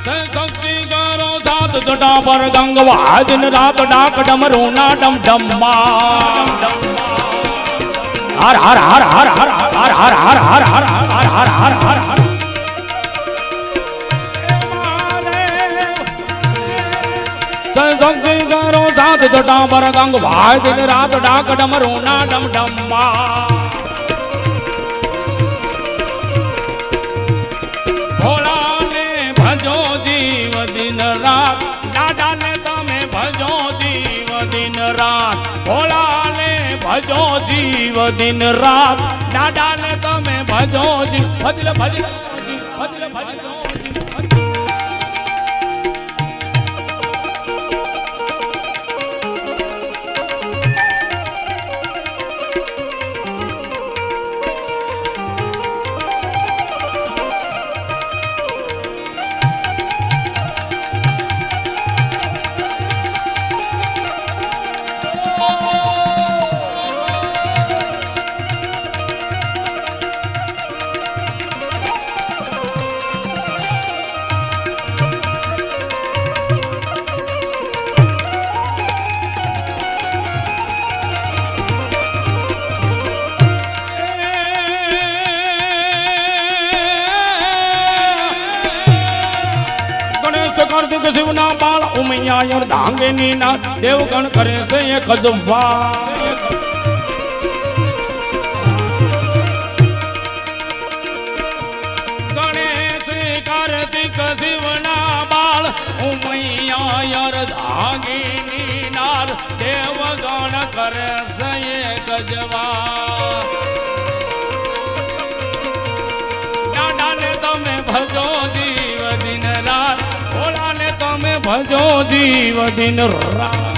शक्ति करो सात जटा पर गंगवा दिन रात डाक डमरू ना डम डम्मा हर हर हर हर हर हर हर हर हर हर हर हर हर हर हर शक्ति करो सात जटा पर गंगवा दिन रात डाक डमरू ना डम डम्मा दिन रात दादा ने तमे भजो जीव दिन रात भोला ने भजो जीव दिन रात दादा ने तमे भजो जीव भजल भजल भजल भजल कार्तिक शिवना बाल उमैया धांगे नीना देवगण करे से एक जब्बा गणेश कार्तिक शिवना बाल उमैया धांगे नीना देवगण करे से एक जब्बा दादा ने तमे भजो जीव दिन रात भजो जीव दिन रात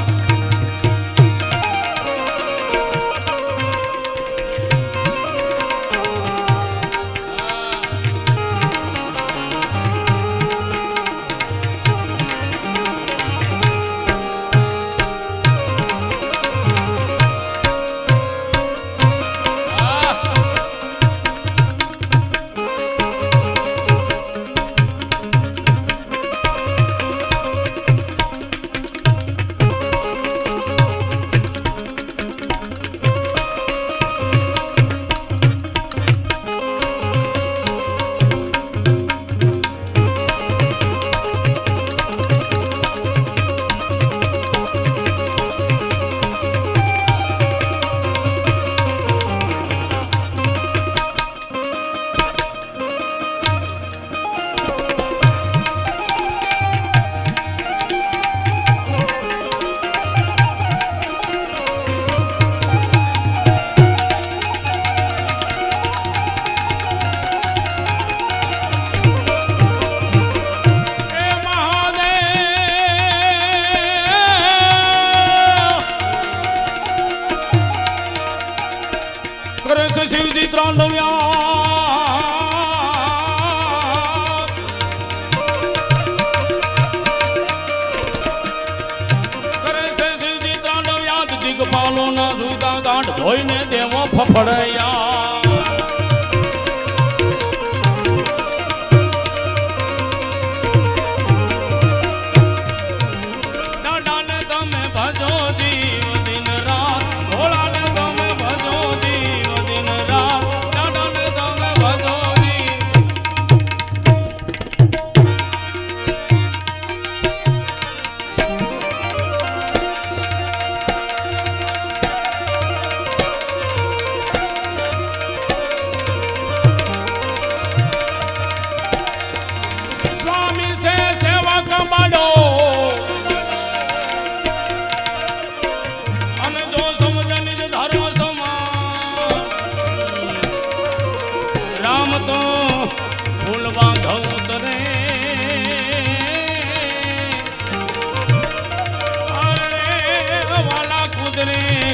पालो ना सुईता गांठ धोईने देवो फफड़या दादा ने तमे भजो जीव दिन रात भोला ने तमे भजो जीव दिन रात दादा ने तमे भजो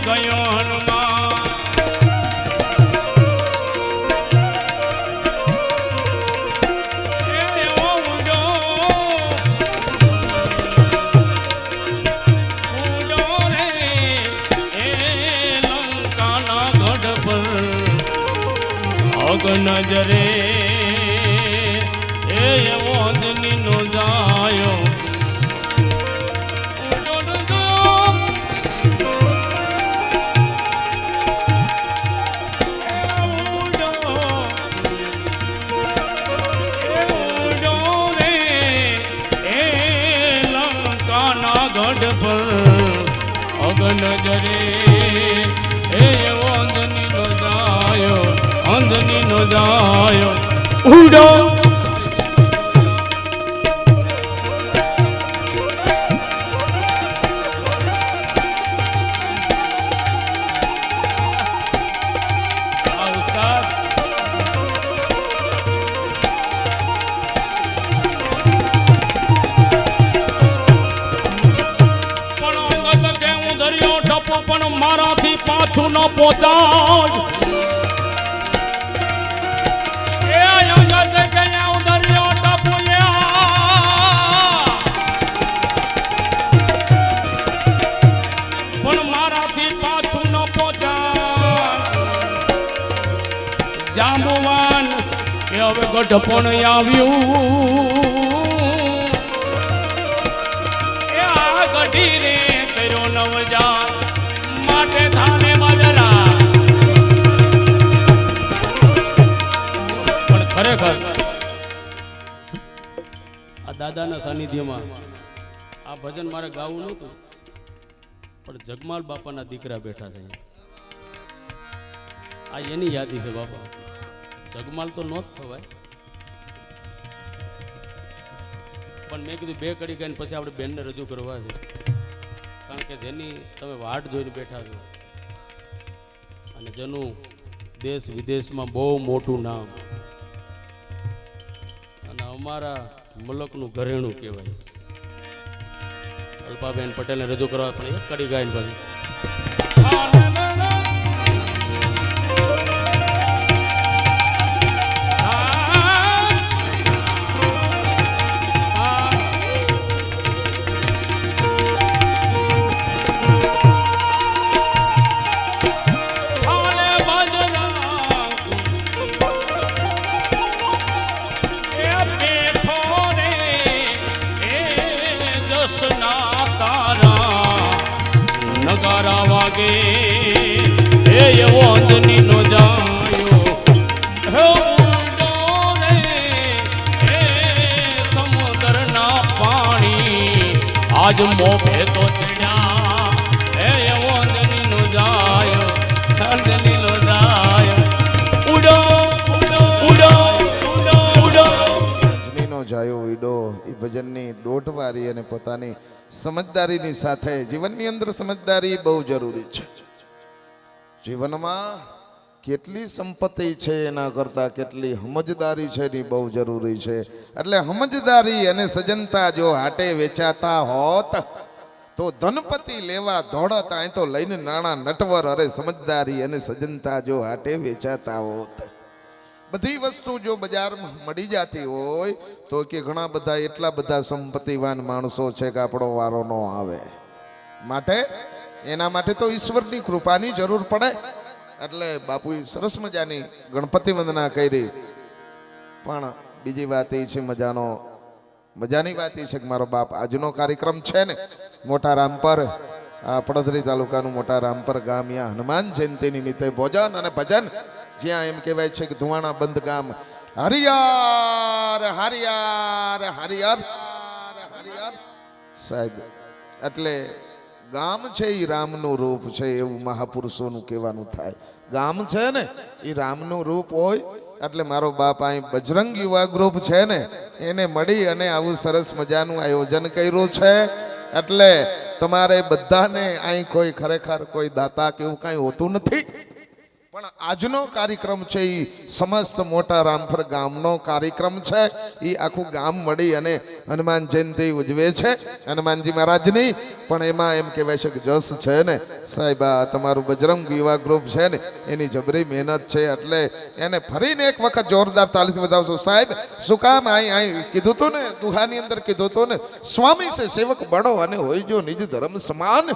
गयो हनुमान नजरे ए वो दिन नो જાયો ગઢ પર અગન જરે એ અંધની નો જાયો અંધની નો જાયો ઉડો પણ મારાથી પાછું ન પહોંચાય એ અંગત ગયા હું દરિયો ટપુલ્યા પણ મારાથી પાછું ન પહોંચાય જાંબુવાન એ હવે ગઢપણ આવ્યું એ આ ગઢી રે કર્યો નવજાન માટે થાને બાજરા પણ ખરેખર આ દાદાના સાનિધ્યમાં આ ભજન મારે ગાવું નહોતું પણ જગમાલ બાપાના દીકરા બેઠા છે આ એની યાદી છે બાપા જગમાલ તો નો જ થવાય પણ મેં કીધું બે કડી ગાઈને પછી આપણે બેનને રજૂ કરવા છે કારણ કે જેની તમે વાટ જોઈને બેઠા છો અને જેનું દેશ વિદેશમાં બહુ મોટું નામ અને અમારા મલકનું ઘરેણું કહેવાય અલ્પાબેન પટેલને રજૂ કરવા પણ એક કડી ગાઈને પછી નગારા વાગે એ એવો અંધની નો જાયો હે ઉડોને એ સમુદ્રના પાણી આજ મોભે તો ચડ્યા એ એવો અંધની નો જાયો અંધની નો જાયો ઉડો ઉડો ઉડો ઉડો ઉડો અંધની નો જાયો ઉડો એ ભજનની દોઢવારી અને પોતાની સમજદારીની સાથે જીવનની અંદર સમજદારી બહુ જરૂરી છે જીવનમાં કેટલી સંપત્તિ છે એના કરતાં કેટલી સમજદારી છે એની બહુ જરૂરી છે એટલે સમજદારી અને સજનતા જો હાટે વેચાતા હોત તો ધનપતિ લેવા દોડત અહીં તો લઈને નાણાં નટવર અરે સમજદારી અને સજનતા જો હાટે વેચાતા હોત બધી વસ્તુ જો બજારમાં મળી જતી હોય તો કે ઘણા બધા એટલા બધા સંપત્તિવાન માણસો છે કે આપણો વારો ન આવે માટે એના માટે તો ઈશ્વરની કૃપાની જરૂર પડે એટલે બાપુએ સરસ મજાની ગણપતિ વંદના કરી પણ બીજી વાત એ છે મજાની વાત એ છે કે મારો બાપ આજનો કાર્યક્રમ છે ને મોટા રામપર પડધરી તાલુકાનું મોટા રામપર ગામ ત્યાં હનુમાન જયંતિ નિમિત્તે ભોજન અને ભજન જ્યાં એમ કહેવાય છે કે ધુવાણા બંધ ગામ હરિયાર હરિયાર હરિયાર હરિયાર સાહેબ એટલે ગામ છે એ રામનું રૂપ છે એવું મહાપુરુષોનું કહેવાનું થાય ગામ છે ને એ રામનું રૂપ હોય એટલે મારો બાપ અહીં બજરંગ યુવા ગ્રુપ છે ને એને મળી અને આવું સરસ મજાનું આયોજન કર્યું છે એટલે તમારે બધાને અહીં કોઈ ખરેખર કોઈ દાતા કે એવું કાંઈ હોતું નથી પણ આજનો કાર્યક્રમ છે એ સમસ્ત મોટા રામપર ગામનો કાર્યક્રમ છે એ આખું ગામ મળી અને હનુમાન જયંતિ ઉજવે છે હનુમાનજી મહારાજની પણ એમાં એમ કહેવાય છે કે જસ છે ને સાહેબ આ તમારું બજરંગ યુવા ગ્રુપ છે ને એની જબરી મહેનત છે એટલે એને ફરીને એક વખત જોરદાર તાલીથી વધાવશો સાહેબ શું કામ અહીં કીધું હતું ને દુહાની અંદર કીધું હતું ને સ્વામી છે સેવક બળો અને હોય જો નિજ ધર્મ સમાન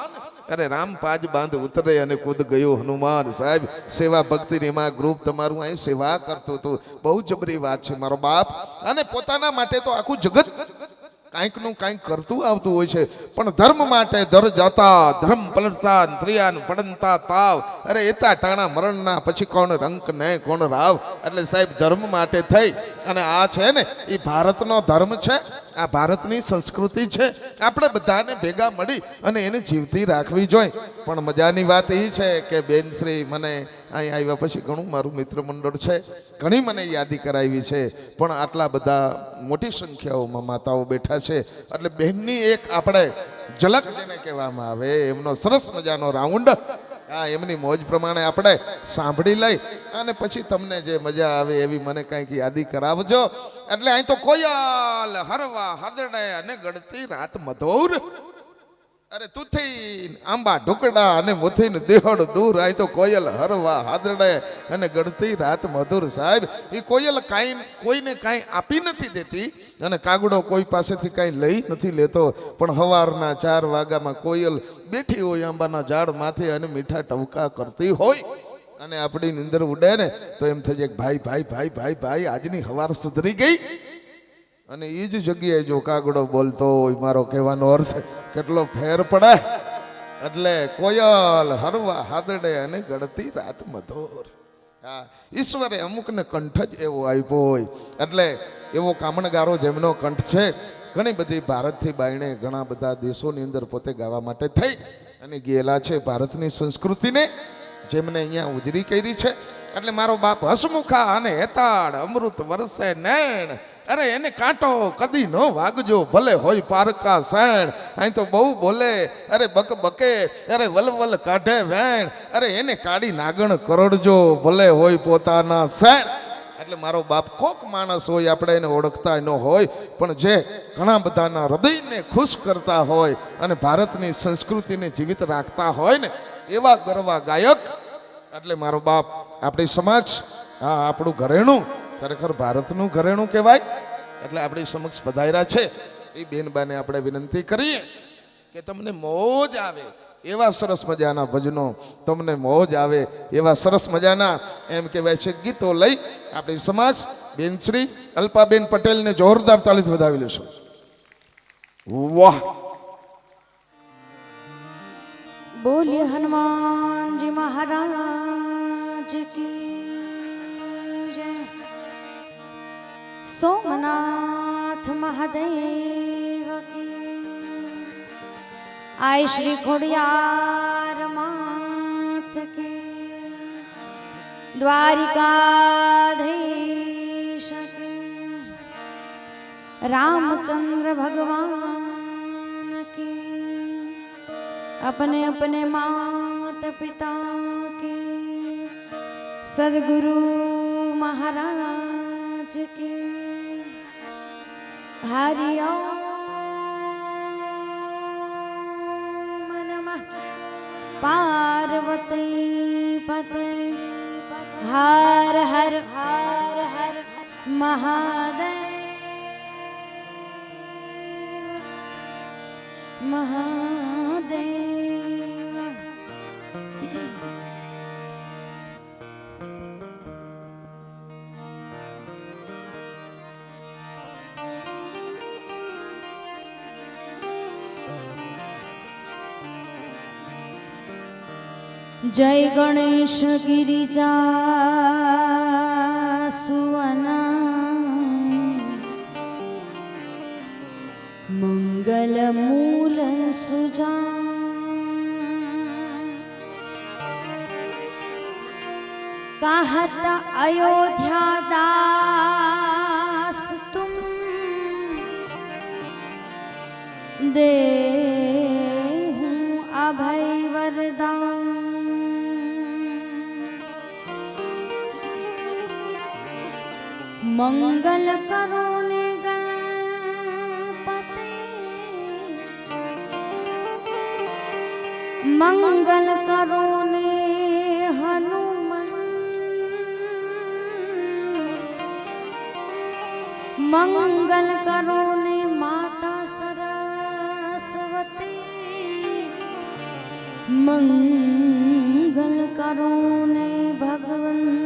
અરે રામ પાજ બાંધ ઉતરે અને કૂદ ગયો હનુમાન સાહેબ સેવા ભક્તિની એમાં ગ્રુપ તમારું અહીં સેવા કરતું હતું બહુ જબરી વાત છે મારો બાપ અને પોતાના માટે તો આખું જગત કાંઈકનું કાંઈક કરતું આવતું હોય છે, પણ ધર્મ માટે ધર જતા ધર્મ પલટતા ત્રિયાન પડનતા તાવ, અરે એતા ટાણા મરણના પછી કોણ રંક ને કોણ રાવ. એટલે સાહેબ ધર્મ માટે થઈ અને આ છે ને એ ભારતનો ધર્મ છે, આ ભારતની સંસ્કૃતિ છે. આપણે બધાને ભેગા મળી અને એને જીવતી રાખવી જોઈએ. પણ મજાની વાત એ છે કે બેનશ્રી મને અહીં આવ્યા પછી ઘણું મારું મિત્ર મંડળ છે, ઘણી મને યાદી કરાવી છે, પણ આટલા બધા મોટી સંખ્યાઓમાં માતાઓ બેઠા છે એટલે બહેનની એક આપણે ઝલક જેને કહેવામાં આવે એમનો સરસ મજાનો રાઉન્ડ હા એમની મોજ પ્રમાણે આપણે સાંભળી લઈ અને પછી તમને જે મજા આવે એવી મને કંઈક યાદી કરાવજો. એટલે અહીં તો કોયલ હરવા હાદરડે અને ગળતી રાત મધુર, અરે તુથી આંબા ઢુકડા અને મુથીન દેહડ દૂર. અહીં તો કોયલ હરવા હાદરડે અને ગળતી રાત મધુર. સાહેબ એ કોયલ કાંઈ કોઈને કાંઈ આપી નથી દેતી અને કાગડો કોઈ પાસેથી કાંઈ લઈ નથી લેતો, પણ સવારના 4 વાગ્યામાં કોયલ બેઠી હોય આંબાના ઝાડ માથે અને મીઠા ટવકા કરતી હોય અને આપણી નીંદર ઉડે ને તો એમ થઈ જાય ભાઈ ભાઈ ભાઈ ભાઈ ભાઈ આજની સવાર સુધરી ગઈ. અને એ જ જગ્યાએ જો કાગડો બોલતો હોય મારો કહેવાનો અર્થ કેટલો ફેર પડે. એટલે કોયલ હરવા હાદડે અને ગળતી રાત મધુર. હા ઈશ્વરે અમુકને કંઠ જ એવો આપ્યો હોય, એટલે એવો કામણગારો જેમનો કંઠ છે ઘણી બધી ભારતથી બાયણે ઘણા બધા દેશોની અંદર પોતે ગાવા માટે થઈ અને ગયેલા છે. ભારતની સંસ્કૃતિને જેમને અહીંયા ઉજરી કરી છે. એટલે મારો બાપ હસમુખા અને હેતાળ અમૃત વરસે નૈણ, અરે એને કાંટો કદી ન વાગજો ભલે હોય પારકા સૈણ. અહીં તો બહુ બોલે અરે બક બકે અરે વલવલ કાઢે વેણ, અરે એને કાઢી નાગણ કરડજો ભલે હોય પોતાના સૈણ. એટલે મારો બાપ કોક માણસ હોય આપણે એને ઓળખતા ન હોય પણ જે ઘણા બધાના હૃદયને ખુશ કરતા હોય અને ભારતની સંસ્કૃતિને જીવિત રાખતા હોય ને એવા ગરવા ગાયક. એટલે મારો બાપ આપણી સમક્ષ હા આપણું ઘરેણું ખરેખર ભારતનું ઘરેણું કહેવાય. એટલે આપણી સમક્ષ પધાર્યા છે. એ બેનબાને આપણે વિનંતી કરીએ કે તમને મોજ આવે એવા સરસ મજાના ભજનો, તમને મોજ આવે એવા સરસ મજાના એમ કહેવાય છે ગીતો લઈ આપણી સમક્ષ બેનશ્રી અલ્પાબેન પટેલને જોરદાર તાલીથી વધાવી લેશું. વાહ બોલે હનુમાનજી મહારાજ કી જય. સોમનાથ મહાદેવ કી. આય શ્રી ખોડિયાર માત કી. દ્વારિકાધીશ કી. रामचंद्र भगवान की. अपने अपने मात पिता की. सदगुरु महाराज की. हरिओम नमः पार्वती पते. हर हर हर हर महादेव महादेव. जय गणेश गिरिजा सुवना. मंगल मूल सुजा. कहत अयोध्या दास तुम दे अभय वरदान. मंगल करो ने मंगल करो ने हनुमान. मंगल करो ने माता सरस्वती. मंगल करो ने भगवंत.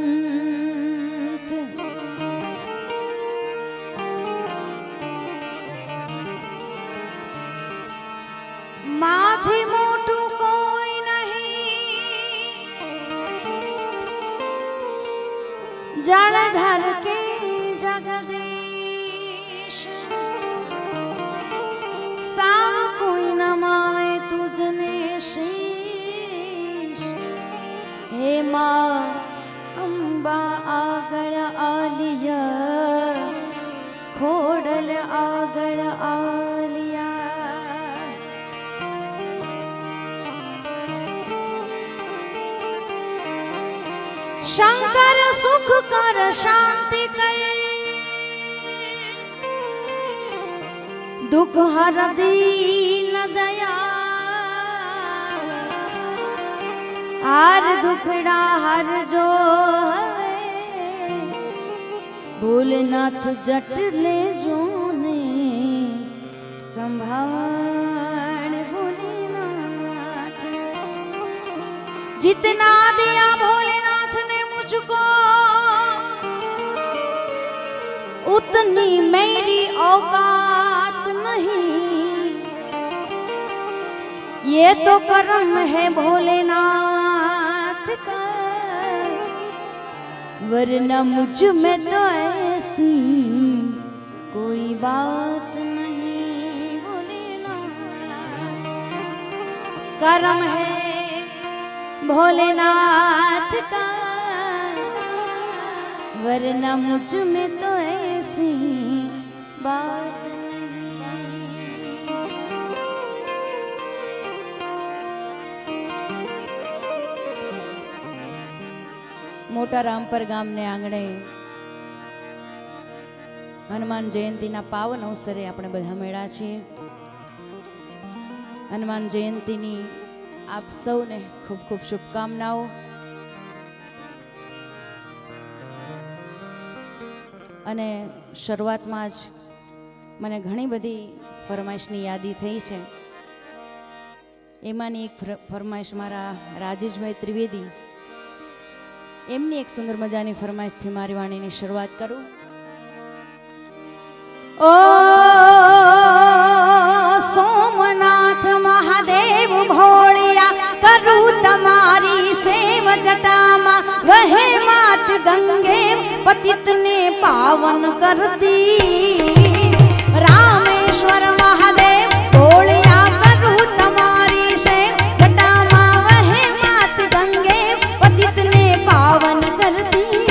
માથી મોટું કોઈ નહીં, જળધર કે જગદીશ, સા કોઈ નમાવે તુજને શીશ. હે માં અંબા આગળ આલિયા, ખોડલ આગળ આલિયા. શંકર સુખ કર શાંતિ કર, દુઃખ હર દીન દયા. હાર દુખડા હર જો ભોલેનાથ જટ લેજો ને સંભાળ. भोलेनाथ जितना दिया भोलेनाथ ने मुझको, उतनी मेरी औकात नहीं. ये तो कर्म है भोलेनाथ का, वरना मुझ में तो ऐसी कोई बात नहीं. भोलेनाथ कर्म है भोलेनाथ का, वरना मुझ में तो ऐसी बात મોટા રામપર ગામને આંગણે હનુમાન જયંતીના પાવન અવસરે આપણે બધા મેળા છીએ. હનુમાન જયંતીની આપ સૌને ખૂબ ખૂબ શુભકામનાઓ. અને શરૂઆતમાં જ મને ઘણી બધી ફરમાઈશની યાદી થઈ છે. એમાંની એક ફરમાઈશ મારા રાજેશભાઈ ત્રિવેદી, એમની એક સુંદર મજાની ફરમાઈશથી મારી વાણીની શરૂઆત કરું. ઓ સોમનાથ મહાદેવ ભોળિયા, કરું તમારી સેવ જટામાં, વહે માત ગંગે પતિતને પાવન કરતી. રામેશ્વર મહાદેવ ભોળિયા, કરું તમારી સેવ જટામાં, વહે માત ગંગે પતિતને પાવન કરતી.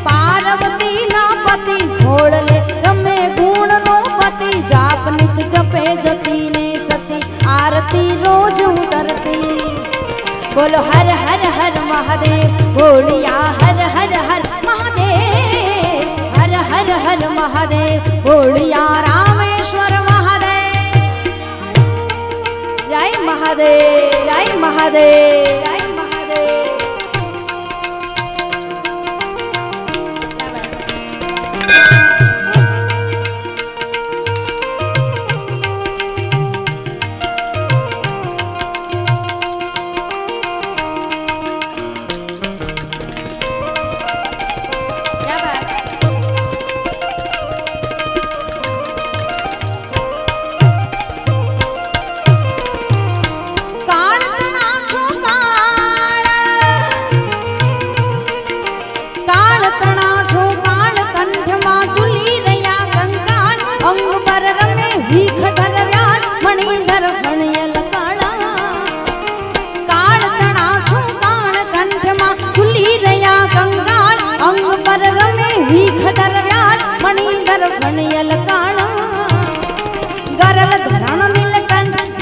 પાર્વતી ના પતિ ભોળલે રમે ગુણ નો પતિ, જાપ નિત જપે જતી ને સતી, આરતી રોજ ઉતરતી. બોલો હર હર હર મહાદેવ ભોળિયા, હર હર હર મહાદેવ, હર હર હર મહાદેવ ભોળિયા. રામેશ્વર મહાદેવ, જય મહાદેવ, જય મહાદેવ, જય મહાદેવ.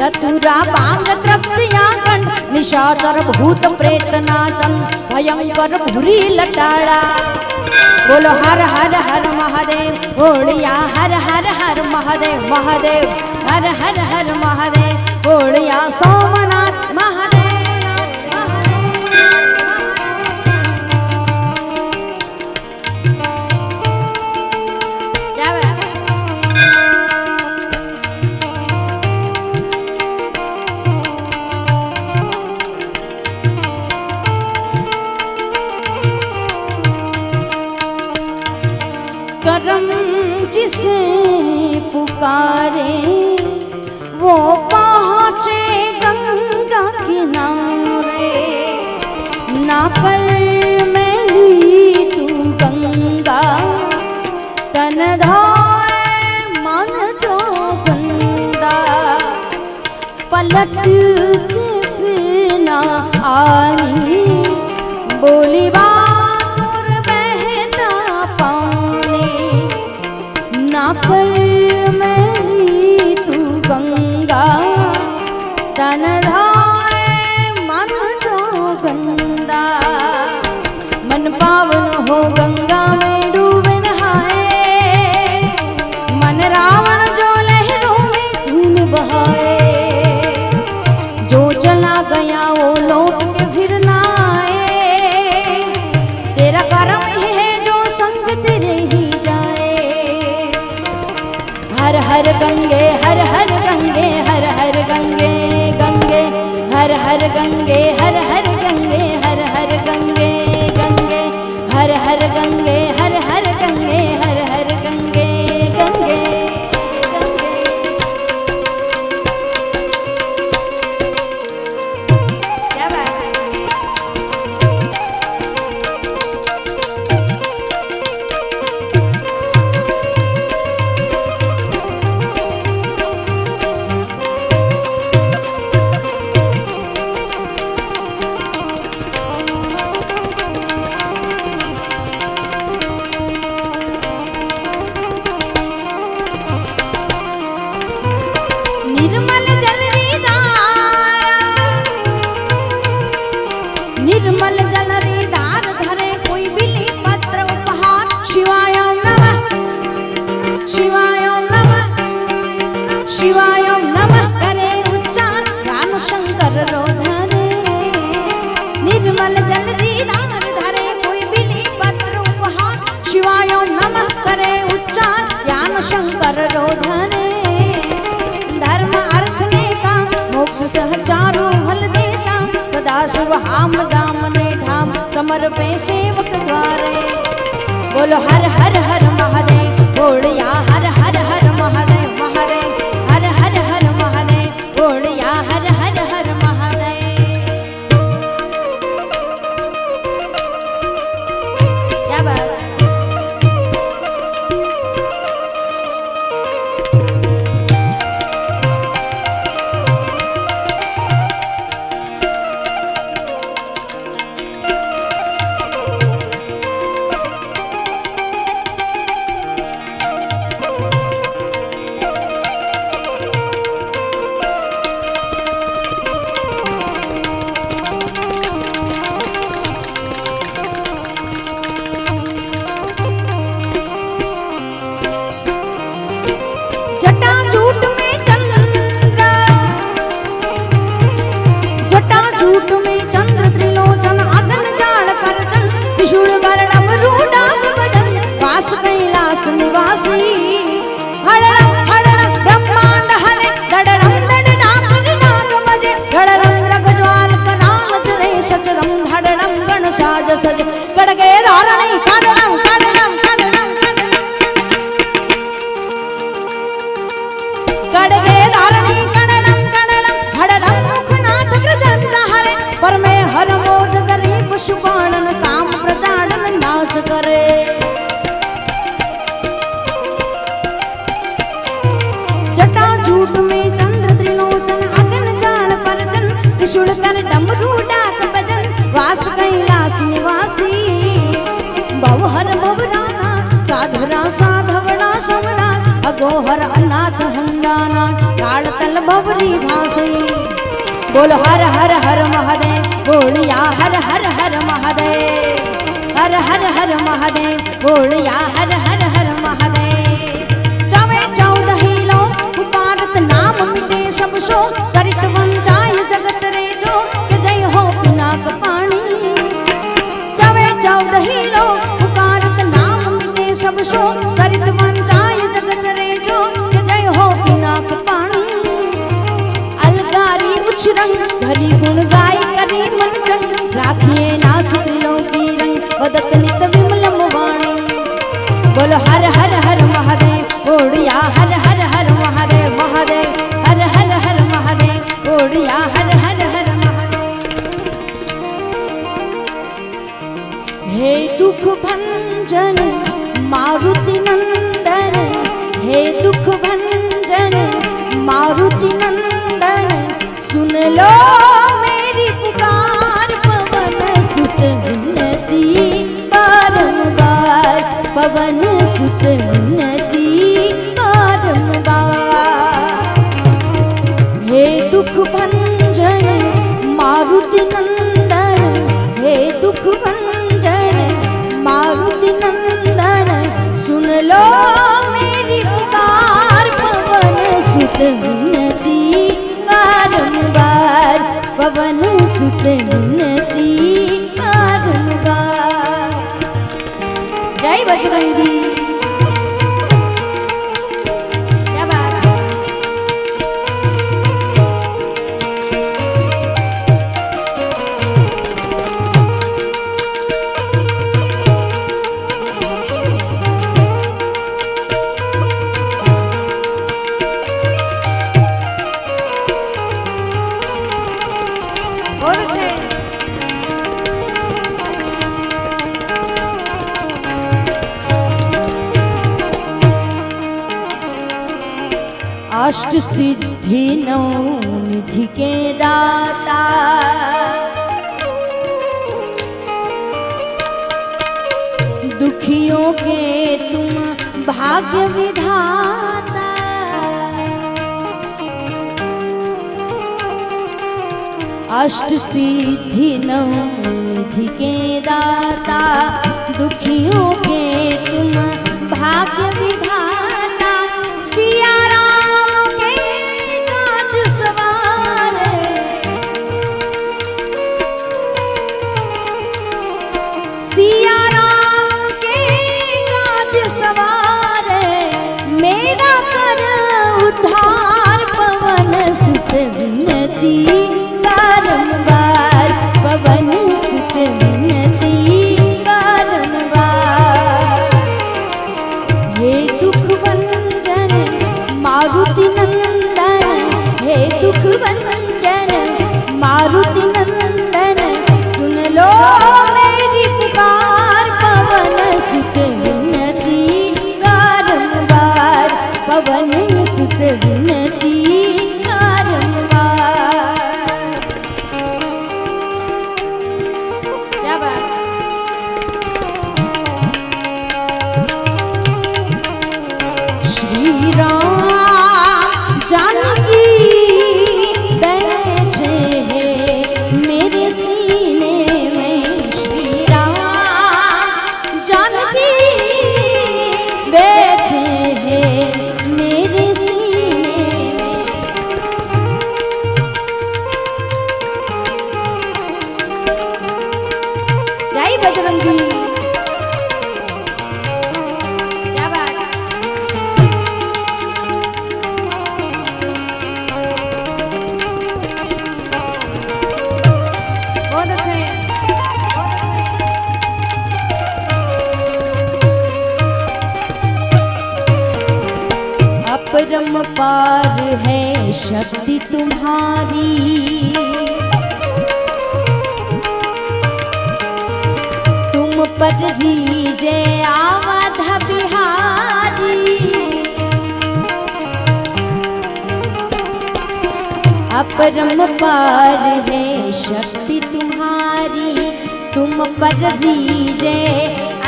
धतुरा बांग तृप्तिया कंठ, निशाचर भूत प्रेत नाचन, भयंकर भूरी लटाड़ा. बोलो हर हर हर महादेव भोळिया, हर हर हर महादेव महादेव, हर हर हर महादेव भोळिया. सोमनाथ महादेव, करम जिसे पुकारे वो पहाड़ पलट के फिर ना आई, बोली बात और बहता पानी, ना कर मेरी तू गंगा, तन धाए मन तो गंदा, मन पावन हो गंगा में डूबे नहाए, मन रावण जो लहरों में धूल बहाए, जो चला गया वो लौट के फिर ना आए, तेरा कर्म ही है जो संग तेरे ही जाए। हर हर गंगे हर हर गंगे हर हर गंगे गंगे, हर हर गंगे हर हर गंगे हर हर गंगे गंगे, हर हर गंगे हर हर गंगे हर हर गंगे गंगे। क्या बात है? निर्मल जल री धारा, निर्मल जल री धार धरे कोई बिली पत्र उपहार, शिवाय नमः शिवाय नमः शिवाय नमः करे उच्चार, ज्ञान शंकर रो धरे। निर्मल जल री धार धरे कोई बिली पत्र उपहार, शिवाय नमः करे उच्चार, ज्ञान शंकर रो धरे। धर्म अर्थ ने काम मोक्ष सहचारो हल देशा, सदा शिव हाम दाम ने ठाम समर्पे सेवक द्वारे। बोलो हर हर हर महादेव, बोलिया हर हर हर महादेव महादेव, हर हर हर महादेव, बोलिया हर हर हर महादेव। क्या बात है? जटाजूट में चंद्र, जटाजूट में चंद्र त्रिलोचन, अगन जाल पर चल त्रिशूल वर्णम रूडाक बदन, वास कैलास निवासी। हड़ड़म हड़ड़म ब्रह्मांड हले, दड़ड़म दड़ना करनाग बजे, धड़ड़म रगज्वाल कराल जरे शचरम, धड़ड़म गण साज सज, गड़गे धारणी खड़ड़म खड़ड़म खड़ड़म गड़गे धारणी कणड़म कणड़म, हड़ड़म मुखनाथ गृजंत हरे, पर में हर मोद गरीब शुभानन, काम प्रचारण नाच करे। जटाजूट में चंद्र त्रिलोचन, अगन जाल पर जन, त्रिशूल कर डमरू डाक बजन, वास कैलास निवासी। भवहर भवराना साधुरा साधवना समना, अगोहर अनाथ हंगाना, काल तल भवरी भासी। बोल हर हर हर महादेव, बोलिया हर हर हर महादेव, हर हर हर महादेव, बोलिया हर हर हर महादेव। चवे 14 लोग पुकारत नाम मिटे सब सो, चरित वंचाय जगत रे जो, जय हो पिनाक पानी। चवे 14 लोग पुकारत नाम मिटे सब सो, चरित वंचाय जगत रे जो, जय हो पिनाक पानी। अलगारी उछरंग भरी गुण गाय करी मन चंग, राखिए नाथ त्रिलोकी रंग, बदत नित विमलम वाणी। बोल लो मेरी पुकार पवन सुत विनती बारंबार, पवन सुत विनती बारंबार। हे दुख भंजन मारुति नंदन, हे दुख भंजन मारुति नंदन, सुन लो मेरी पुकार पवन सुत विनती बारंबार, पवन सुत विनती बारंबार। जय बजरंगी। क्या बात है? बहुत अच्छे। अष्ट सिद्धि नौ निधि के दाता, दुखियों के तुम भाग्य विधाता। अष्ट सिद्धि नौ निधि के दाता, दुखियों के तुम भाग्य विधाता। सिया राम के काज सवारे, सिया राम के काज सवारे, मेरा कर उद्धार पवन सुत विनती बारंबार, पवन सुत विनती बारंबार। हे दुख भंजन मारुति नंदन, हे दुख भंजन मारुति नंदन, सुन लो मेरी पुकार पवन सुत विनती बारंबार, पवन सुत विनती बारंबार। क्या बात? श्री राम जानकी बैठे हैं मेरे सीने में, श्री राम जानकी बैठे हैं मेरे सीने में। जय बजरंगी। क्या बात? बहुत अच्छे। अपरम पार है शक्ति तुम्हारी, तुम पर ही जय आवध बिहारी। अपरम पार है शक्ति तुम्हारी, तुम पर ही जय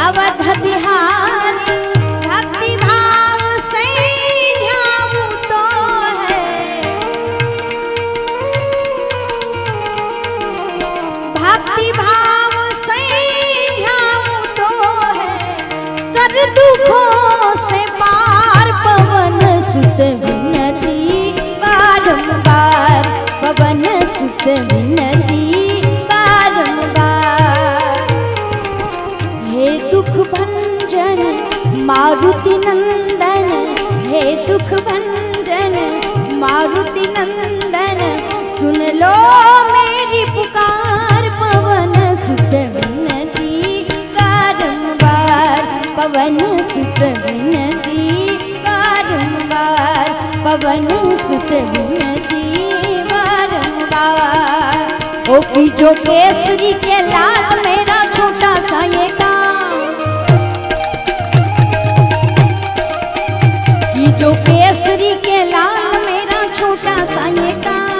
अवध बिहारी। भक्ति भाव से ध्याऊं तो है, भक्ति भाव से ध्याऊं तो है, कर दुखों से पार पवन सुत विनती बारंबार, पवन सुत विनती बारंबार। हे दुख भंजन मारुति नंदन, हे दुख भंजन मारुति नंदन, सुन लो मेरी पुकार पवन सुत विनती बारंबार, पवन सुत विनती बारंबार, पवन सुत विनती बारंबार। ओ जो केसरी के लाल मेरा छोटा सा ये काम, कि जो केसरी के लाल मेरा छोटा सा ये काम,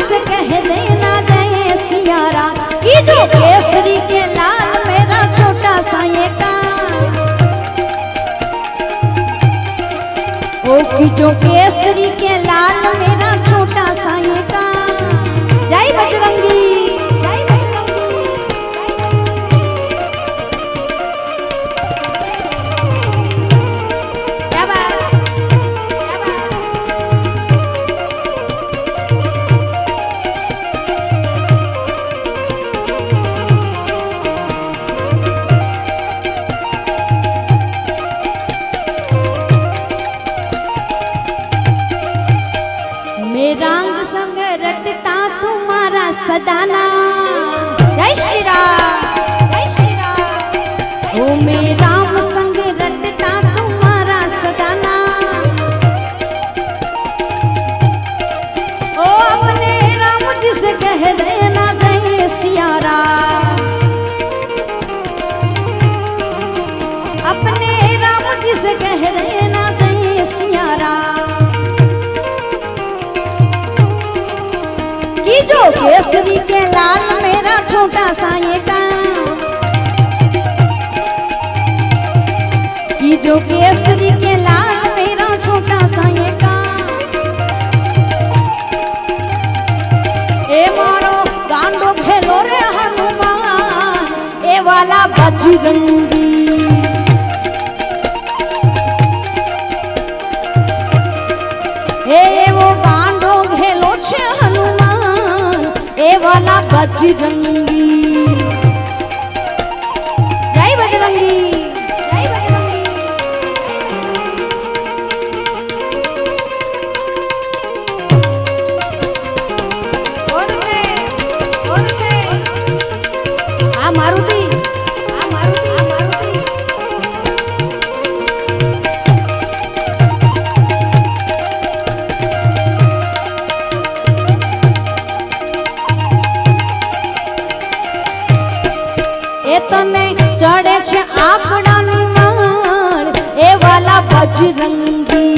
जिसे कह देना जय सियारा कि जो केसरी के लाल मेरा छोटा सा ये कान, ओ कि जो केसरी के लाल मेरा छोटा सा ये कान। जय बजरंगी, जय बजरंगी। क्या बात, क्या बात। मेरा अंग संग रटता तुम्हारा सदाना। जय श्री राम, जय श्री राम। ओ मेरा अंग संग रटता तुम्हारा सदाना। ओ अपने राम जी से कह देना जय सियारा, अपने राम जी से कह देना जय सियारा कि जो केसरी के लाल मेरा छोटा सा ये कान, कि जो केसरी के लाल मेरा छोटा सा ये कान। ए मारो गांडो खेलो रे हनुमान, ए वाला बजरंगी। ए वो गांडो खेलो छे हनुमान, ए वाला बजरंगी। जय बजरंगी, जय बजरंगी। और छे आ मारुति, आ मारुति, आ मारुति। ए तने चढ़े छे आकड़ानी मार, ए वाला बजरंगी।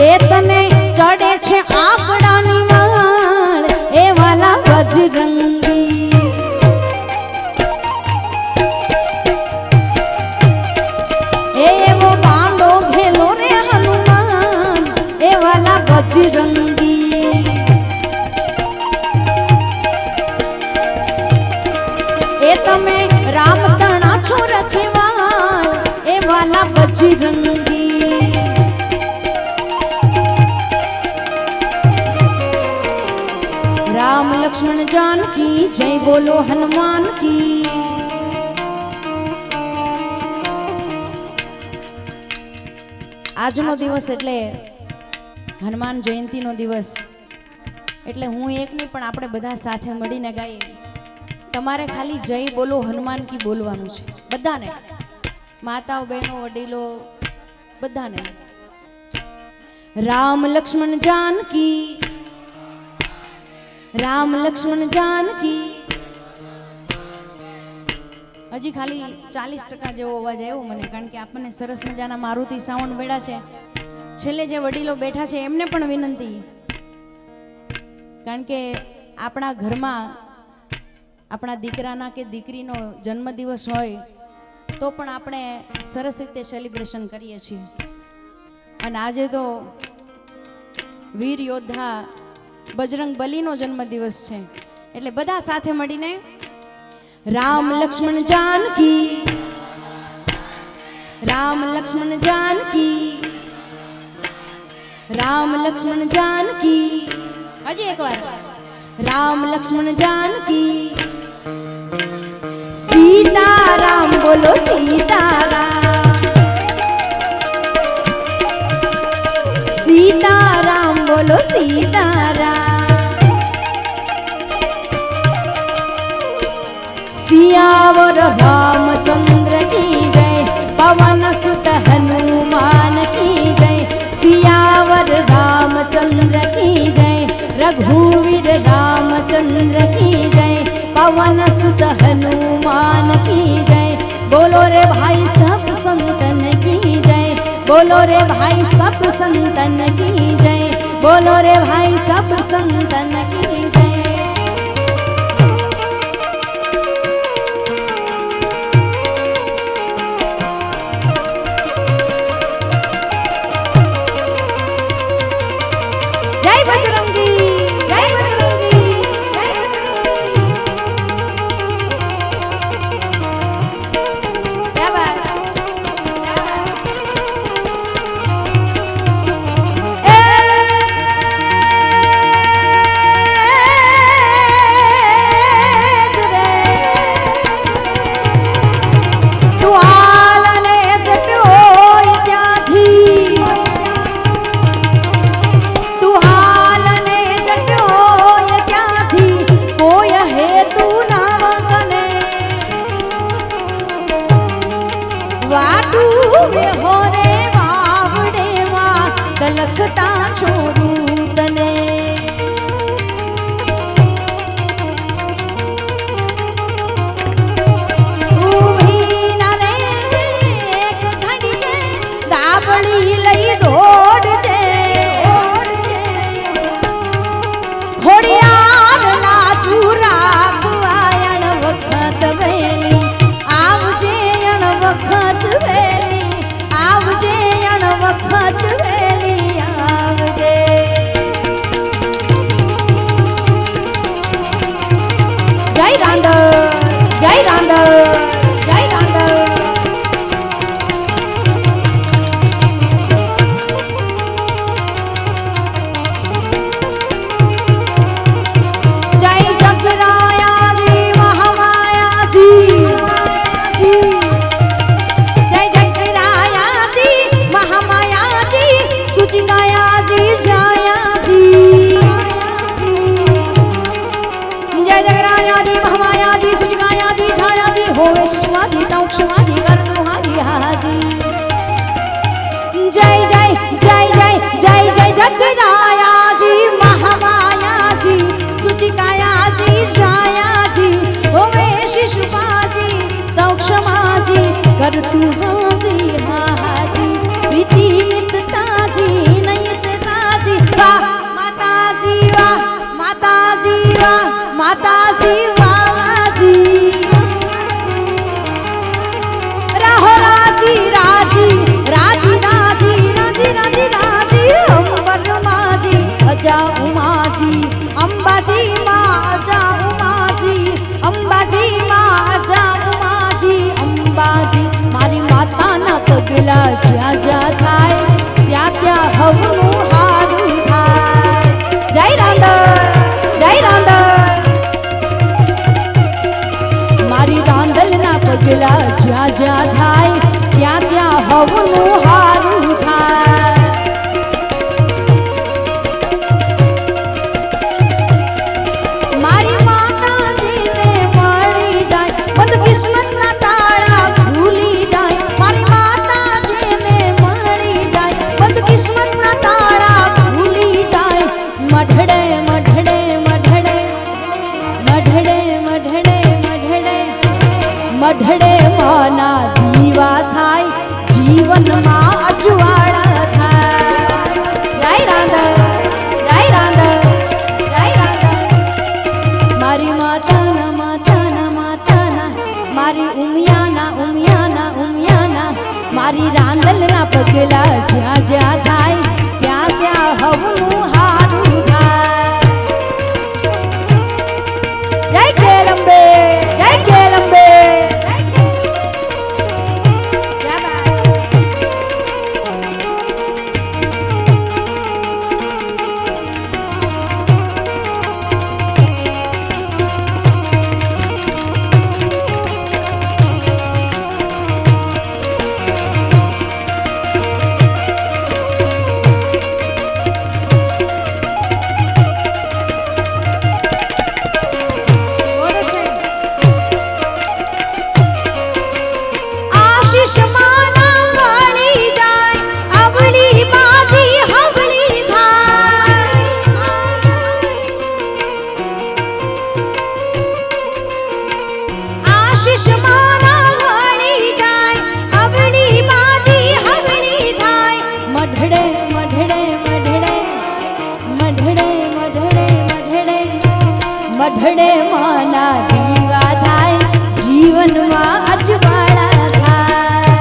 ए तने चढ़े छे आकड़ानी मार, ए वाला बजरंगी। ए वो बांडो घेलो रे हनुमान, ए वाला बजरंगी। ए तमे राम तणा छो रखवाल, ए वाला बजरंगी। राम लक्ष्मण जानकी जय बोलो हनुमान की। આજનો દિવસ એટલે હનુમાન જયંતીનો દિવસ, એટલે હું એક નહીં પણ આપણે બધા સાથે મળીને ગાઈએ। તમારે ખાલી જય બોલો હનુમાન કી બોલવાનું છે બધાને, માતાઓ બહેનો વડીલો બધાને। રામ લક્ષ્મણ जानकी, રામ લક્ષ્મણ जानकी। હજી ખાલી 40% જેવો અવાજ આવ્યો મને, કારણ કે આપણને સરસ મજાના મારુતિ સાઉન્ડ મળ્યા છે। છેલ્લે જે વડીલો બેઠા છે એમને પણ વિનંતી, કારણ કે આપણા ઘરમાં આપણા દીકરાના કે દીકરીનો જન્મદિવસ હોય તો પણ આપણે સરસ રીતે સેલિબ્રેશન કરીએ છીએ। અને આજે તો વીર યોદ્ધા બજરંગ બલીનો જન્મદિવસ છે, એટલે બધા સાથે મળીને राम लक्ष्मण जानकी, राम लक्ष्मण जानकी, राम लक्ष्मण जानकी। हजी एक बार राम लक्ष्मण जानकी। सीताराम बोलो सीताराम, सीताराम बोलो सीताराम। सियावर रामचंद्र की जय, पवन सुत हनुमान की जय। सियावर रामचंद्र की जय, रघुवीर रामचंद्र की जय, पवन सुत हनुमान की जय। बोलो रे भाई सब संतन की जय, बोलो रे भाई सब संतन की जय, बोलो रे भाई सब संतन की जय। जय बजरंगी, जय बजरंगी, जय बजरंगी। क्या बात, क्या बात। તું હાલ અને જટ હોય ત્યાંથી, તું હાલ અને જટ હોય ત્યાંથી કોઈ હેતુ ના કને વાટું હોરે વાવડેમાં કલકતા છોડું તને। ઊભી ના રહેજે એક ઘડીએ, દાબડી લઈ દોડજે, ઘોડિયાર લાજુ રાખવા અણ વખત વહેલી આવજે, અણ વખત વહેલી આવજે, અણ વખત વહેલી આવજે। જય રાંદલ, જય રાંદલ, જય રાંદલ। जय जगराया जी महामाया जी, जय जगराया जी महामाया जी, सुचिकाया जी जाया जी। जय जगराया जी महामाया जी, सुचिकाया जी छाया जी, होवे सुषमा जी तौक्षमा जी कर दुहारी हाजी। जय जय जय जय जय जय जगराया जी महामाया जी, सुचिकाया जी छाया जी, होवे शिशुपा जी तौक्षमा जी कर तू हाजी हाजी। प्रीति नित्यता जी नयनता जी, वाह माता जी वाह, माता जी वाह, माता जी वाह जी। रहो राजी राजी राजी राजी राजी राजी राजी, अंबर माँ जी अजा उमा जी, अंबा जी माँ अजा उमा जी, अंबा जी माँ अजा उमा जी, अंबा जी। मारी माता ना पगला ज्या ज्या थाय त्या त्या हवનું હારું થાય। જય રાંદલ, જય રાંદલ। મારી રાંદલ ના પગલા જ્યાં જ્યાં થાય ત્યાં ત્યાં હવનું હારું થાય। મારી માતાજીને મળી જાય, બંધ કિસ્મતના તાળા ખુલી જાય। મારી માતાજીને મળી જાય, બંધ કિસ્મતના તાળા ખુલી જાય। મઢડે મઢડે મઢડે મઢડે મઢડે મઢડે મઢડે માના દીવા થાય, જીવનમાં અજવાળા થાય। જય રાંદલ, જય રાંદલ, જય રાંદલ। મારી માતાના માતાના માતાના, મારી ઉમિયાના ઉમિયાના ઉમિયાના, મારી રાંદલના પગલા જ્યાં જ્યાં થાય ત્યાં ત્યાં હવનું હારું થાય। જય કેલંબે, જય કેલંબે। क्या बात। સંભળે માના દીવા થાય જીવનમાં અજવાળા થાય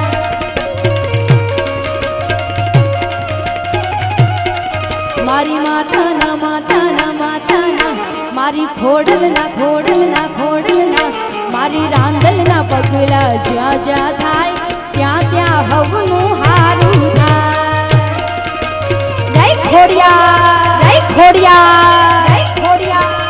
મારી માતાના માતાના માતાના મારી ખોડલના ખોડલના ખોડલના મારી રાંદલના પગલા જ્યાં જ્યાં થાય ત્યાં ત્યાં હવનું હારું થાય જય ખોડિયા જય ખોડિયા જય ખોડિયા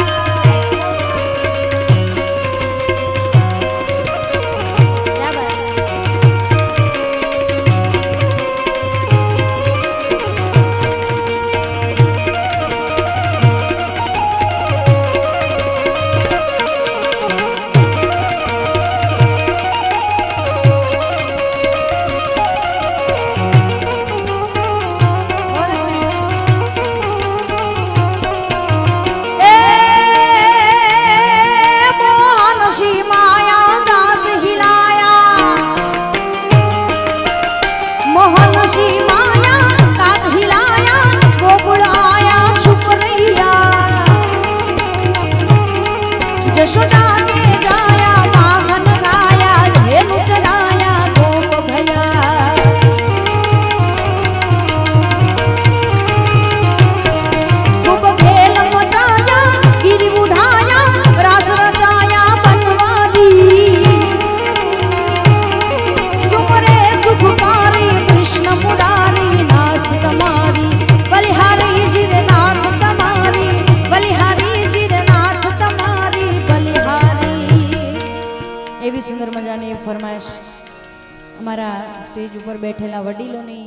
અમારા સ્ટેજ ઉપર બેઠેલા વડીલોની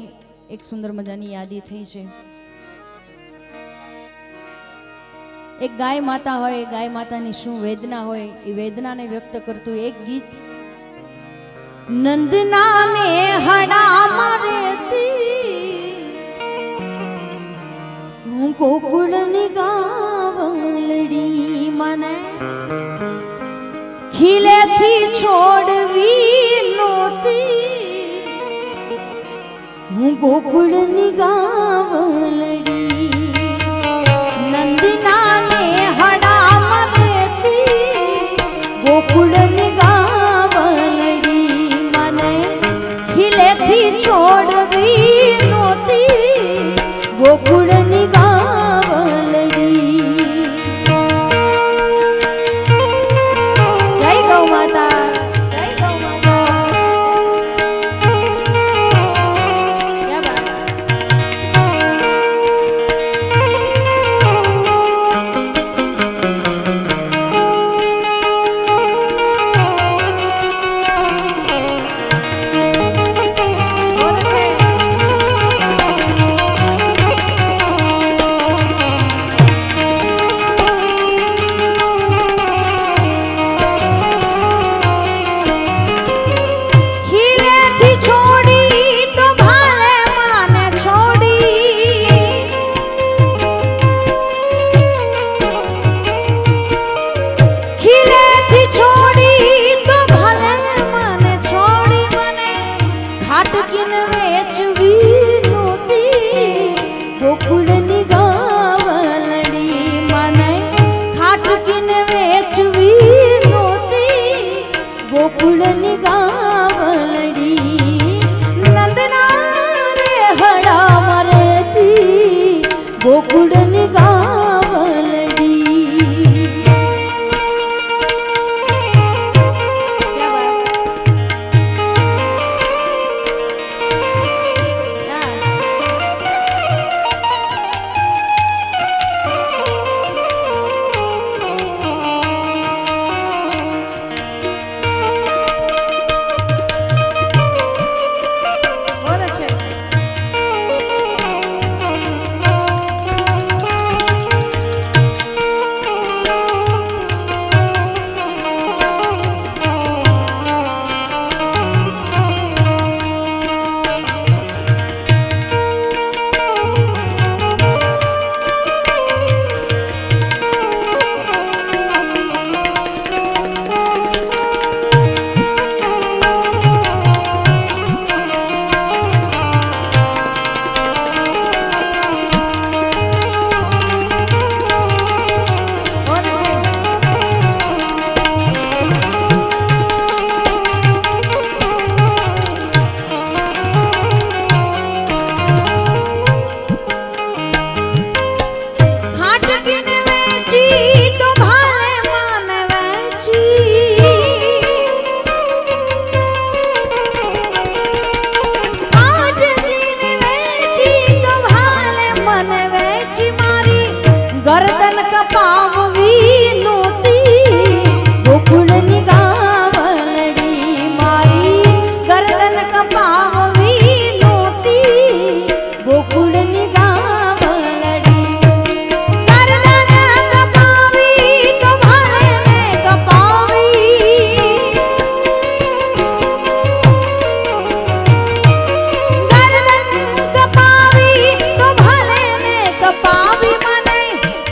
એક સુંદર મજાની યાદી થઈ છે એક ગાય માતા હોય ગાય માતાની શું વેદના હોય એ વેદનાને વ્યક્ત કરતું એક ગીત નંદનાને હડા મરેતી હું ગોકુળની ગાવલડી મને ખીલેથી છોડવી નોતી હું ગોકુળની ગાવલડી નંદનાને હડા મરેતી ગોકુળની ગાવલડી મને ખીલેથી છોડવી નોતી ગોકુળની ગાવલડી જય ગૌ માતા જય ગૌ માતા ગોકુળની ગાવલડી નંદના રે હડા મરેતી ગોકુળની ગાવલડી ગરદન કપાવવી નોતી ગોકુળની ગાવલડી મારી ગરદન કપાવવી નોતી ગોકુળની ગાવલડી ગરદન કપાવી તો ભલે ને કપાવી ગરદન કપાવી તો ભલે ને કપાવી મને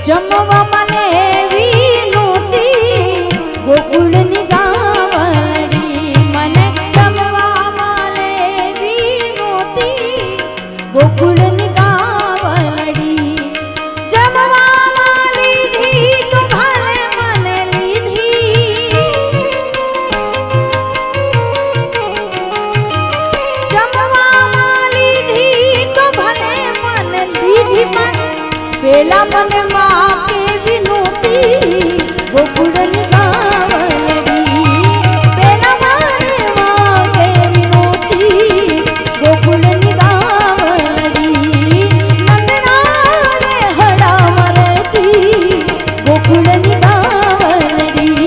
જમવા મને એવી નોતી ગોકુળની ગાવલડી મને જમવા મને એવી નોતી ગોકુળની ગાવલડી જમવા લીધી તો ભલે મને લીધી જમવા લીધી તો ભલે મને લીધી પણ પેલા મને માં કેવી નોતી ગોકુળની ગાવલડી પેલા મને માં કેવી નોતી ગોકુળની ગાવલડી નંદનાને હડામાં રહેતી ગોકુળની ગાવલડી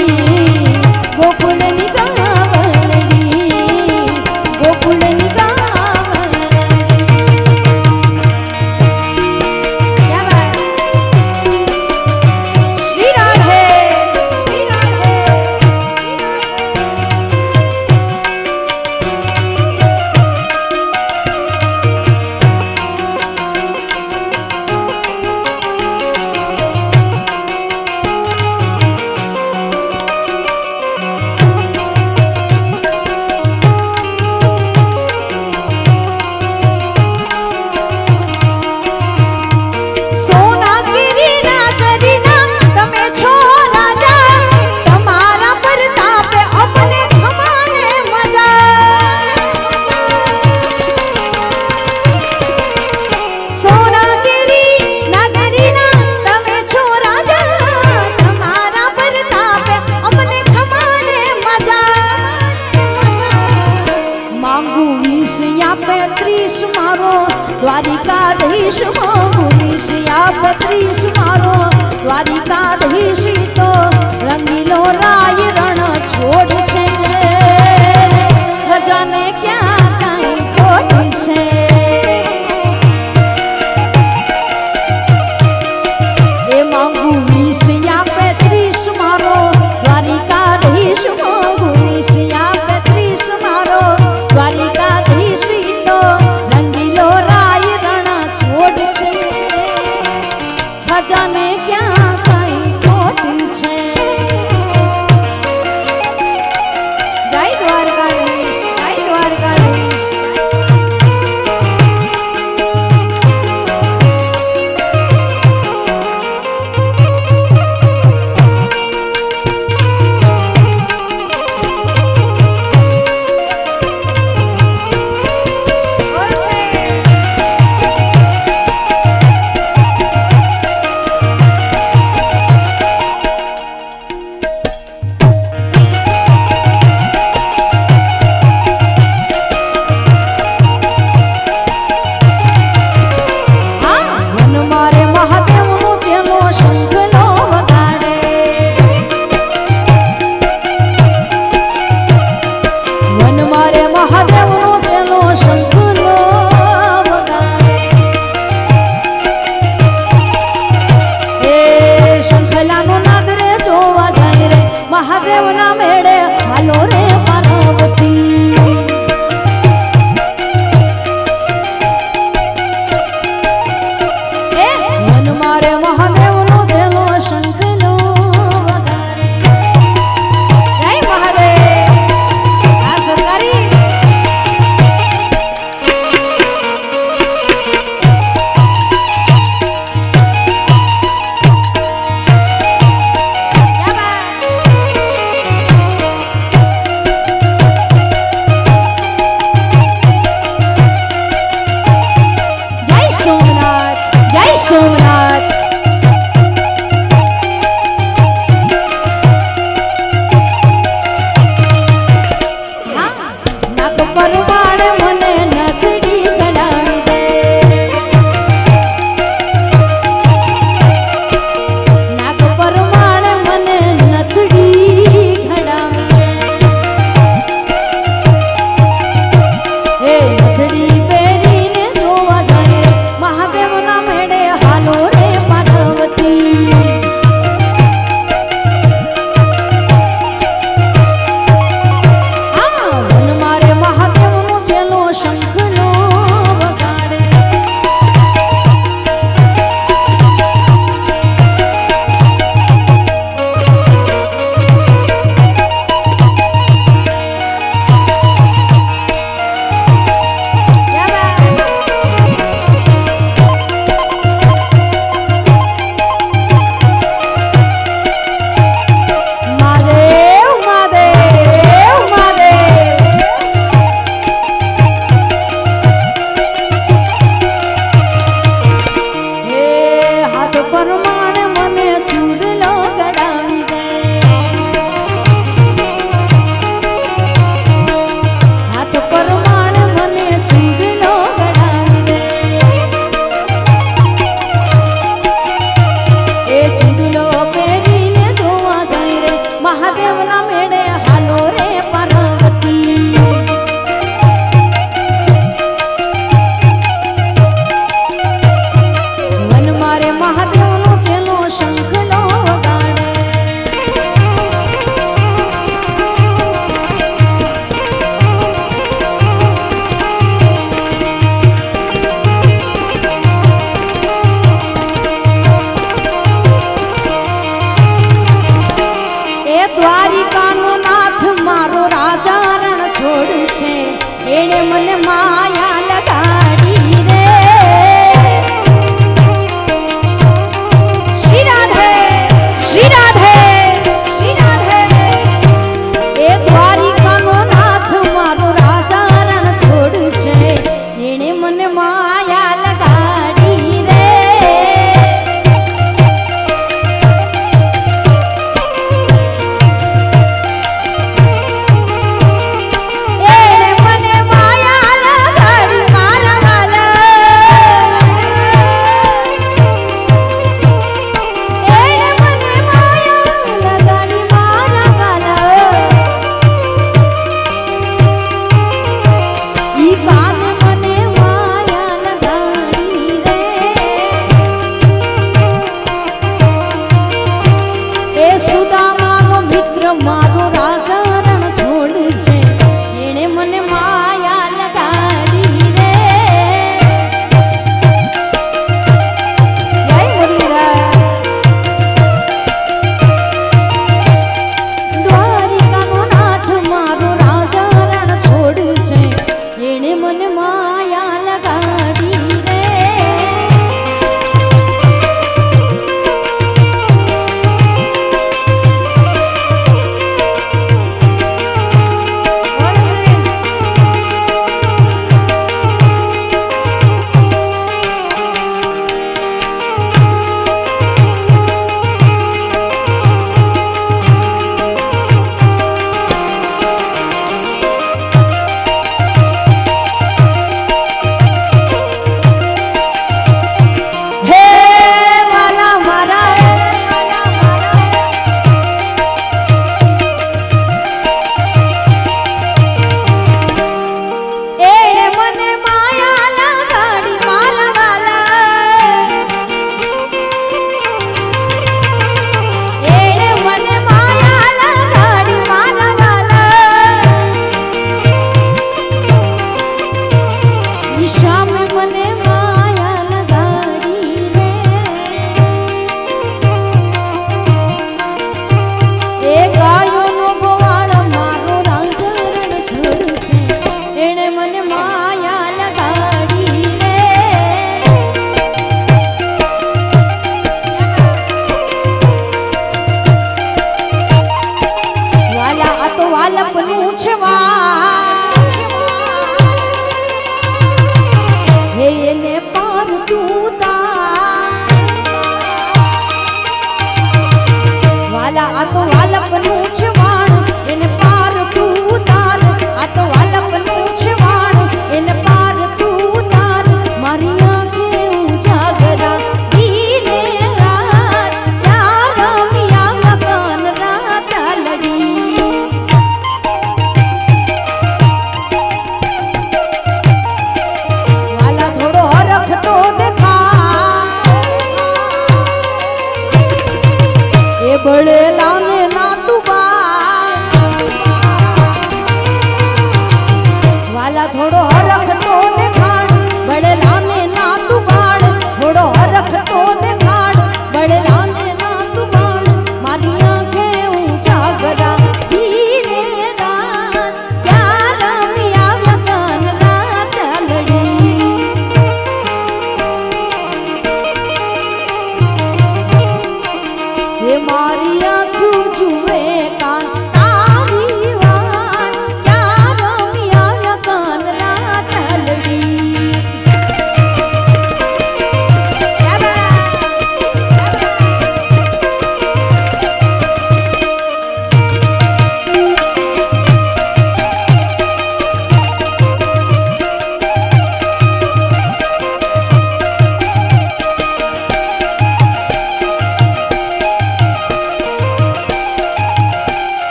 ગોકુળની ગાવલડી ગોકુળની ગાવલડી क्या बात श्री राधे श्री राधे સોનાગીરી ના કરીના તમે છો રાજા તમારા પ્રતાપે અમને ખમાને મજા સોનાગીરી નગરીના તમે છો રાજા તમારા પ્રતાપે અમને ખમાને મજા માંગુ 20 આપે 30 મારો દ્વારિકાધીશ માંગુ 20 આપે 30 મારો દ્વારિકાધીશ તો રંગીલો રાય રણ છોડ છે ખજાને ક્યાં કાંઈ ખોટ છે એ માંગુ 20 આપે 30 મારો દ્વારિકાધીશ માંગુ 20 આપે 30 મારો દ્વારિકાધીશ તો રંગીલો રાય રણ છોડ છે ખજાને ક્યાં કાંઈ ખોટ છે જય દ્વારકાધીશ જય દ્વારકાધીશ બોલ છે વન મારે મહાદેવનો જેનો શંખલો વગાડે વન મારે મહાદેવનો જેનો શંખલો વગાડે એ શંખલાનો નાદ રે જોવા જાય રે મહાદેવના મેળે હાલો રે પાર્વતી વન મારે મહાદેવનો જેનો શંખલો વગાડે જય મહાદેવ આ સરકારી क्या बात जय सोमनाथ નાક પર વાળ મને નથડી કડાવી દે મહાદેવનો ચેલો શંખલો વગાડે. એ દ્વારિકાનો નાથ મારો રાજા રણ છોડ છે, એણે મને માયા લગાડી રે.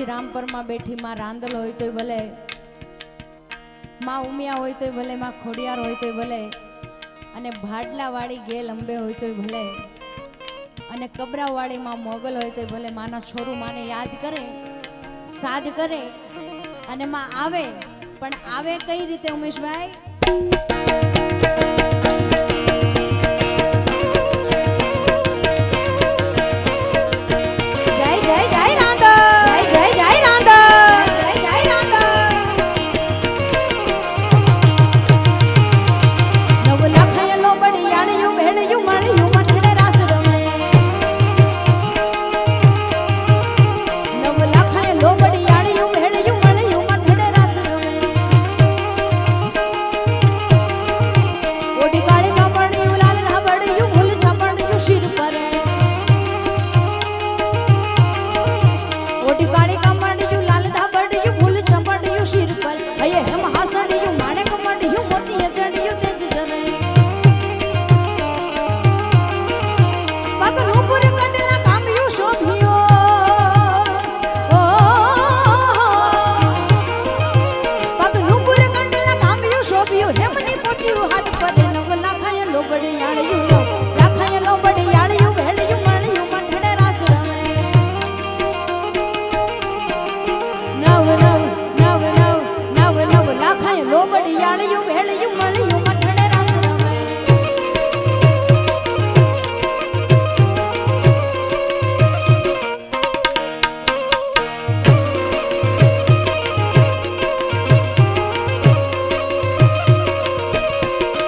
રામપરમાં બેઠી માં રાંદલ હોય તોય ભલે, માં ઉમિયા હોય તોય ભલે, માં ખોડિયાર હોય તોય ભલે, અને ભાડલા વાળી ગેલ અંબે હોય તોય ભલે, અને કબરાવાળી માં મોગલ હોય તોય ભલે, માના છોરું માને યાદ કરે, સાદ કરે અને માં આવે. પણ આવે કઈ રીતે ઉમેશભાઈ? જય જય જય રાંધા, જય જય જય રાંધા, જય જય રાંધા. નવ લાખયલો બડિયાળિયું ભેળિયું મળ્યું મઠડે રાસ રમે. નવ લાખયલો બડિયાળિયું ભેળિયું મળ્યું મઠડે રાસ રમે. ઓડી કાળી કાપડિયું લાલ ધાબડિયું ફૂલ છાપડિયું શિર પરે. ઓડી કાળી કાપડિયું લાલ ધાબડિયું ફૂલ છાપડિયું શિર પર. હયે હેમ હાસડિયું માણેક મડિયું મોતી અજડિયું તેજ જરે. પગનું પુર કંડલા કામ્યું શોભ્યો. પગનું પુર કંડલા કામ્યું શોભ્યું. હેમની પોચ્યું હાથ પર. નવ લાખાય લોબડિયાળિયું, લાખાય લોબડિયાળિયું ભેળિયું મળ્યું મઠડે રાસ રમે. નવ નવ નવ નવ નવ નવ લાખાય લોબડિયાળિયું ભેળિયું મળ્યું મઠડે રાસ રમે.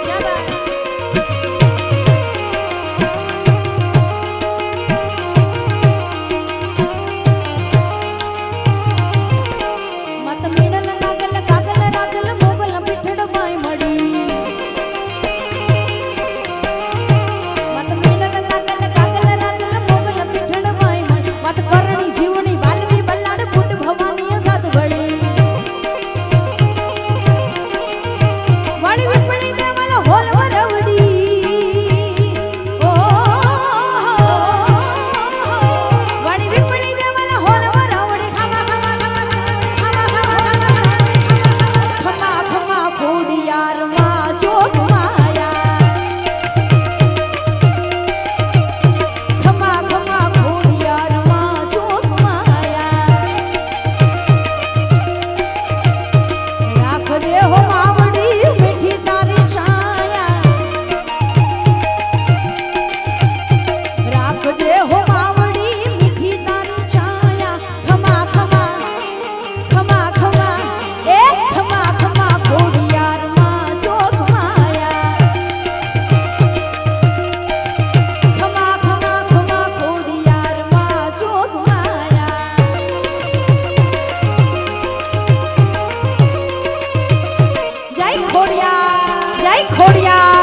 ક્યાં બાત? મત મેડલ નાગલ કાગલ રાજલ મોગલ પીઠડ બાઈ મડી. મત મેડલ નાગલ કાગલ રાજલ મોગલ પીઠડ બાઈ મડી. મત કરણી જીવણી વાલવી બલ્લાડ ફૂટ ભવાની સાથ વળી. વાળી વિપણી દેવલ હોલ વરવડી. ઓ વાળી વિપણી દેવલ હોલ વરવડી. ખમા ખમા ખમા ખમા ખમા ખોડિયાર માં જોગ માયા. ખમા ખમા ખોડિયાર માં જોગ માયા. રાખજે હો માવડી મીઠી તારી છાયા. રાખજે હો માવડી મીઠી તારી છાયા. ખમા ખમા ખમા ખમા એ ખમા ખમા ખોડિયાર માં જોગ માયા. ખમા ખમા ખમા ખોડિયાર માં જોગ માયા. જય ખોડિયાર, જય ખોડિયાર.